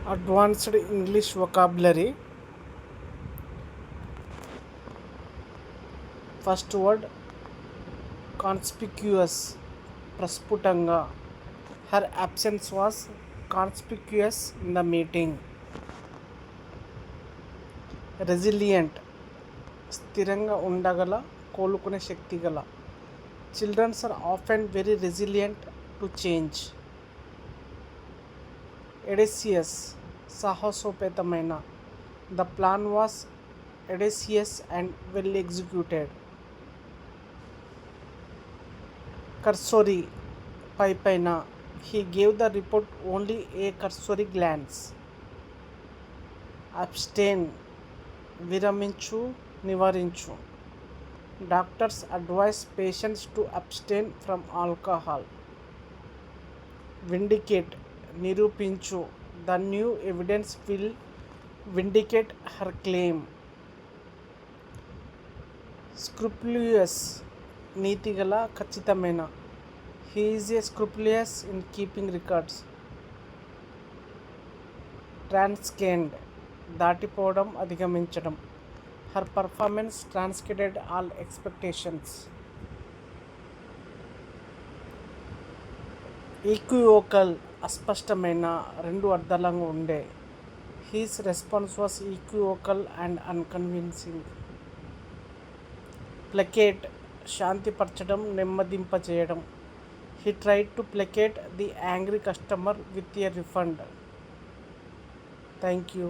Advanced English vocabulary. First word, conspicuous, ప్రస్ఫుటంగా. Her absence was conspicuous in the meeting. Resilient, స్థిరంగా ఉండగల, కోలుకునే శక్తి గల. Children are often very resilient to change. Audacious, సాహసోపేతమైన. The plan was audacious and well executed. Cursory, పైపైన. He gave the report only a cursory glance. Abstain, విరమించు, నివారించు. Doctors advise patients to abstain from alcohol. Vindicate, నిరూపించు. The new evidence will vindicate her claim. Scrupulous, నీతిగల, ఖచ్చితమైన. He is a scrupulous in keeping records. Transcend, దాటిపోవడం, అధిగమించడం. Her performance transcended all expectations. ఈక్వివోకల్, అస్పష్టమైన, రెండు అర్థాలుగా ఉండే. His response was equivocal and unconvincing. Placate, శాంతిపరచడం, నెమ్మదింపచేయడం. He tried to placate the angry customer with a refund. Thank you.